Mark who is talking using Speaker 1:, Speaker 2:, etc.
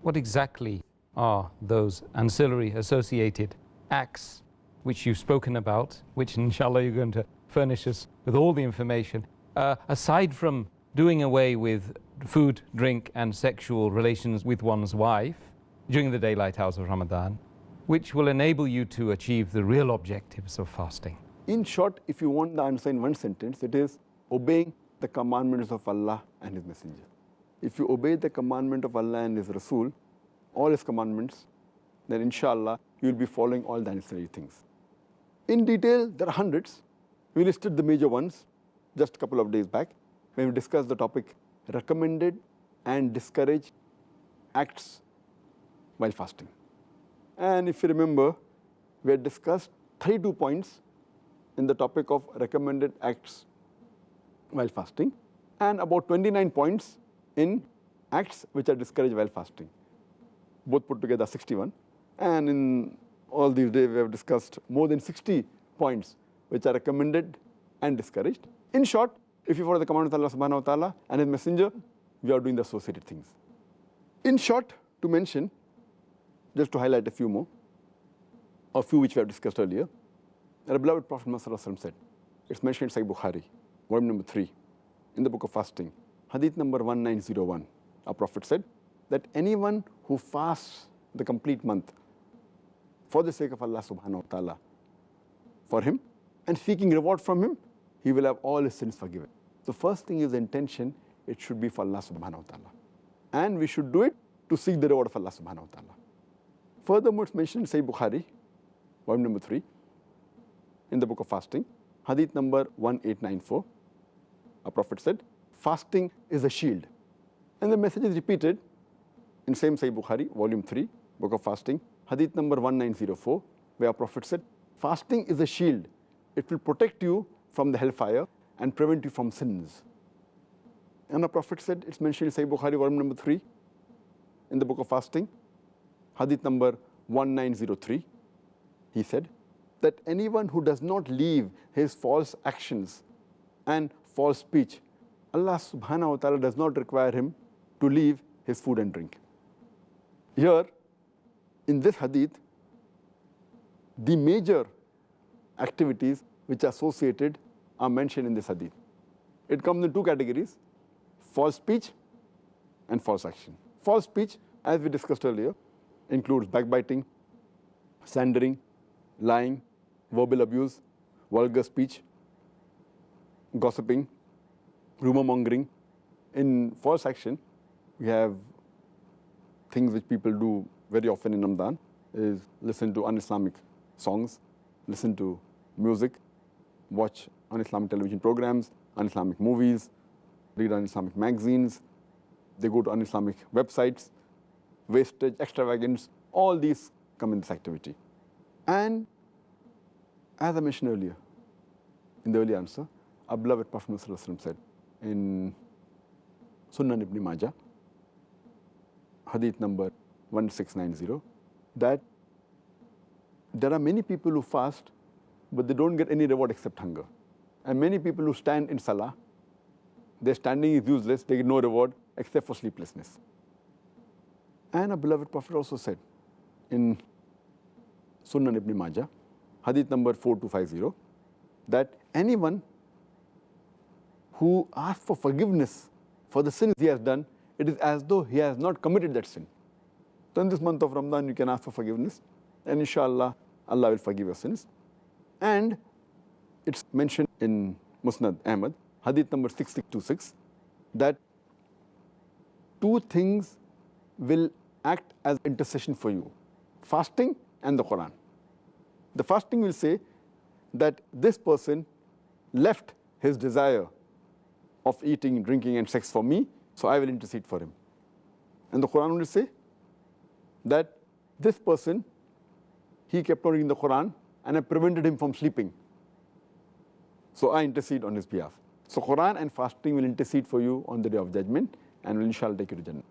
Speaker 1: what exactly are those ancillary associated acts which you've spoken about, which inshallah you're going to furnish us with all the information, aside from doing away with food, drink and sexual relations with one's wife during the daylight hours of Ramadan, which will enable you to achieve the real objectives of fasting?
Speaker 2: In short, if you want the answer in one sentence, it is obeying the commandments of Allah and His Messenger. If you obey the commandment of Allah and His Rasul, all His commandments, then inshallah you will be following all the necessary things. In detail, there are hundreds. We listed the major ones just a couple of days back when we discussed the topic recommended and discouraged acts while fasting. And if you remember, we had discussed 32 points in the topic of recommended acts while fasting and about 29 points in acts which are discouraged while fasting. Both put together 61. And in all these days we have discussed more than 60 points which are recommended and discouraged. In short, if you follow the command of Allah subhanahu wa ta'ala and His Messenger, we are doing the associated things. In short, to mention, just to highlight a few more, a few which we have discussed earlier, our beloved Prophet Muhammad said, it's mentioned in Sahih Bukhari, volume number 3, in the book of fasting, Hadith number 1901. Our Prophet said that anyone who fasts the complete month for the sake of Allah subhanahu wa ta'ala, for him, and seeking reward from him, he will have all his sins forgiven. The first thing is the intention, it should be for Allah subhanahu wa ta'ala. And we should do it to seek the reward of Allah subhanahu wa ta'ala. Furthermore, it's mentioned in Sahih Bukhari, volume number 3, in the book of fasting, Hadith number 1894. Our Prophet said, fasting is a shield. And the message is repeated in same Sahih Bukhari, volume 3, book of fasting, Hadith number 1904, where our Prophet said, fasting is a shield. It will protect you from the hellfire and prevent you from sins. And our Prophet said, it's mentioned in Sahih Bukhari, volume number 3, in the book of fasting, Hadith number 1903, he said that anyone who does not leave his false actions and false speech, Allah subhanahu wa ta'ala does not require him to leave his food and drink. Here, in this hadith, the major activities which are associated are mentioned in this hadith. It comes in two categories, false speech and false action. False speech, as we discussed earlier, includes backbiting, slandering, lying, verbal abuse, vulgar speech, gossiping, rumor mongering. In false action, we have things which people do very often in Ramadan, is listen to un-Islamic songs, listen to music, watch un-Islamic television programs, un-Islamic movies, read un-Islamic magazines, they go to un-Islamic websites, wastage, extravagance, all these come in this activity. And as I mentioned earlier, in the earlier answer, our beloved Prophet Muhammad said in Sunan Ibn Majah, Hadith number 1690, that there are many people who fast, but they don't get any reward except hunger. And many people who stand in Salah, their standing is useless, they get no reward except for sleeplessness. And our beloved Prophet also said in Sunan Ibn Majah, Hadith number 4250, that anyone who asks for forgiveness for the sins he has done, it is as though he has not committed that sin. So in this month of Ramadan, you can ask for forgiveness, and inshallah, Allah will forgive your sins. And it's mentioned in Musnad Ahmad, Hadith number 6626, that two things will act as intercession for you, fasting and the Quran. The fasting will say that this person left his desire of eating, drinking and sex for me, so I will intercede for him. And the Quran will say that this person, he kept on reading the Quran and I prevented him from sleeping, so I intercede on his behalf. So Quran and fasting will intercede for you on the Day of Judgment and will inshallah take you to Jannah.